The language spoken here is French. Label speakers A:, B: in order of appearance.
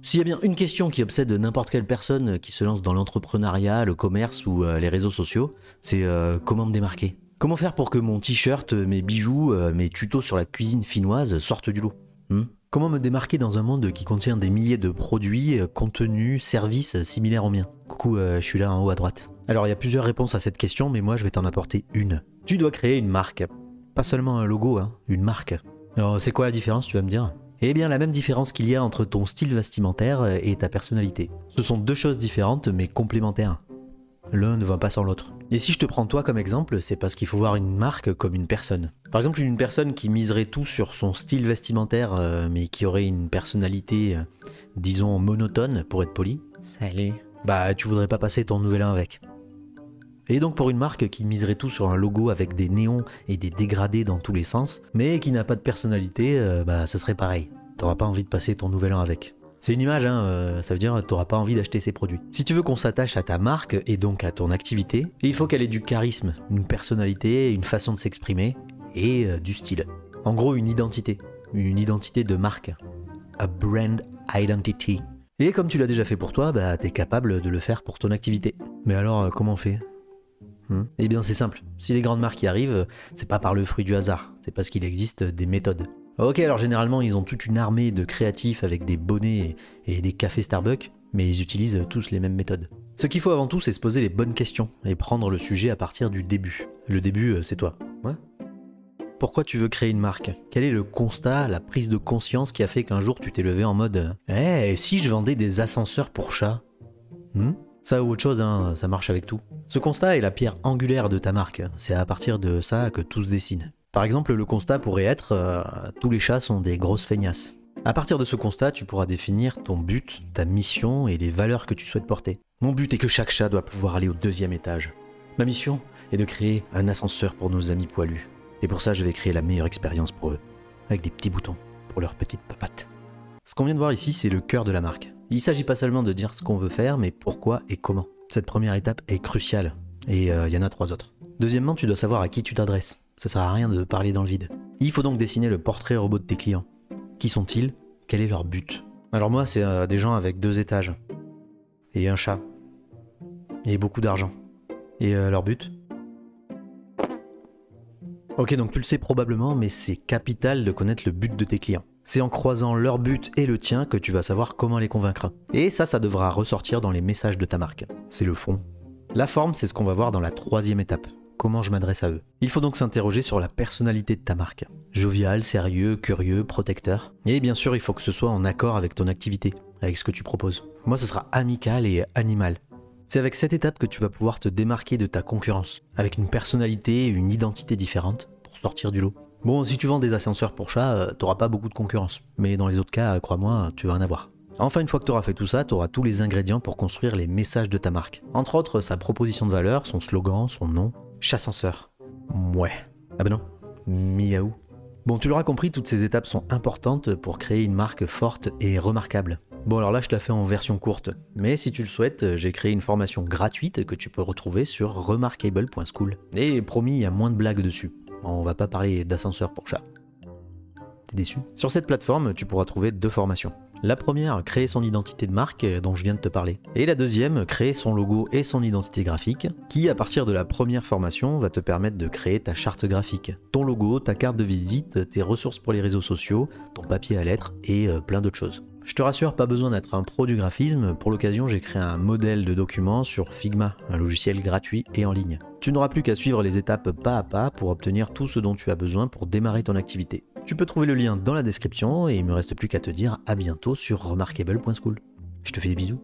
A: S'il y a bien une question qui obsède n'importe quelle personne qui se lance dans l'entrepreneuriat, le commerce ou les réseaux sociaux, c'est comment me démarquer. Comment faire pour que mon t-shirt, mes bijoux, mes tutos sur la cuisine finnoise sortent du lot? Comment me démarquer dans un monde qui contient des milliers de produits, contenus, services similaires aux miens? Coucou, je suis là en haut à droite. Alors il y a plusieurs réponses à cette question, mais moi je vais t'en apporter une. Tu dois créer une marque. Pas seulement un logo, hein, une marque. Alors c'est quoi la différence, tu vas me dire? Eh bien la même différence qu'il y a entre ton style vestimentaire et ta personnalité. Ce sont deux choses différentes mais complémentaires. L'un ne va pas sans l'autre. Et si je te prends toi comme exemple, c'est parce qu'il faut voir une marque comme une personne. Par exemple, une personne qui miserait tout sur son style vestimentaire, mais qui aurait une personnalité, disons, monotone, pour être poli. Salut. Bah, tu voudrais pas passer ton nouvel an avec. Et donc pour une marque qui miserait tout sur un logo avec des néons et des dégradés dans tous les sens, mais qui n'a pas de personnalité, bah ça serait pareil. T'auras pas envie de passer ton nouvel an avec. C'est une image, hein, ça veut dire que t'auras pas envie d'acheter ses produits. Si tu veux qu'on s'attache à ta marque et donc à ton activité, il faut qu'elle ait du charisme, une personnalité, une façon de s'exprimer et du style. En gros, une identité de marque. A brand identity. Et comme tu l'as déjà fait pour toi, bah t'es capable de le faire pour ton activité. Mais alors, comment on fait ? Eh bien c'est simple, si les grandes marques y arrivent, c'est pas par le fruit du hasard, c'est parce qu'il existe des méthodes. Ok, alors généralement ils ont toute une armée de créatifs avec des bonnets et des cafés Starbucks, mais ils utilisent tous les mêmes méthodes. Ce qu'il faut avant tout, c'est se poser les bonnes questions et prendre le sujet à partir du début. Le début, c'est toi. Ouais. Pourquoi tu veux créer une marque? Quel est le constat, la prise de conscience qui a fait qu'un jour tu t'es levé en mode « Eh, si je vendais des ascenseurs pour chats ?» Ça ou autre chose, hein, ça marche avec tout. Ce constat est la pierre angulaire de ta marque. C'est à partir de ça que tout se dessine. Par exemple, le constat pourrait être tous les chats sont des grosses feignasses. À partir de ce constat, tu pourras définir ton but, ta mission et les valeurs que tu souhaites porter. Mon but est que chaque chat doit pouvoir aller au 2e étage. Ma mission est de créer un ascenseur pour nos amis poilus. Et pour ça, je vais créer la meilleure expérience pour eux, avec des petits boutons pour leurs petites papates. Ce qu'on vient de voir ici, c'est le cœur de la marque. Il ne s'agit pas seulement de dire ce qu'on veut faire, mais pourquoi et comment. Cette première étape est cruciale, et il y en a 3 autres. Deuxièmement, tu dois savoir à qui tu t'adresses. Ça sert à rien de parler dans le vide. Il faut donc dessiner le portrait robot de tes clients. Qui sont-ils? Quel est leur but? Alors moi, c'est des gens avec 2 étages, et un chat, et beaucoup d'argent. Et leur but? Ok, donc tu le sais probablement, mais c'est capital de connaître le but de tes clients. C'est en croisant leur but et le tien que tu vas savoir comment les convaincre. Et ça devra ressortir dans les messages de ta marque. C'est le fond. La forme, c'est ce qu'on va voir dans la 3e étape. Comment je m'adresse à eux. Il faut donc s'interroger sur la personnalité de ta marque. Jovial, sérieux, curieux, protecteur. Et bien sûr, il faut que ce soit en accord avec ton activité, avec ce que tu proposes. Moi, ce sera amical et animal. C'est avec cette étape que tu vas pouvoir te démarquer de ta concurrence, avec une personnalité et une identité différente pour sortir du lot. Bon, si tu vends des ascenseurs pour chats, t'auras pas beaucoup de concurrence. Mais dans les autres cas, crois-moi, tu vas en avoir. Enfin, une fois que tu auras fait tout ça, tu auras tous les ingrédients pour construire les messages de ta marque. Entre autres, sa proposition de valeur, son slogan, son nom. Chassenseur. Mouais. Ah ben non. Miaou. Bon, tu l'auras compris, toutes ces étapes sont importantes pour créer une marque forte et remarquable. Bon, alors là, je te la fais en version courte. Mais si tu le souhaites, j'ai créé une formation gratuite que tu peux retrouver sur remarkable.school. Et promis, il y a moins de blagues dessus. On va pas parler d'ascenseur pour chat. T'es déçu? Sur cette plateforme, tu pourras trouver 2 formations. La première, créer son identité de marque dont je viens de te parler. Et la deuxième, créer son logo et son identité graphique, qui à partir de la première formation va te permettre de créer ta charte graphique. Ton logo, ta carte de visite, tes ressources pour les réseaux sociaux, ton papier à lettres et plein d'autres choses. Je te rassure, pas besoin d'être un pro du graphisme, pour l'occasion j'ai créé un modèle de document sur Figma, un logiciel gratuit et en ligne. Tu n'auras plus qu'à suivre les étapes pas à pas pour obtenir tout ce dont tu as besoin pour démarrer ton activité. Tu peux trouver le lien dans la description et il me reste plus qu'à te dire à bientôt sur remarkable.school. Je te fais des bisous.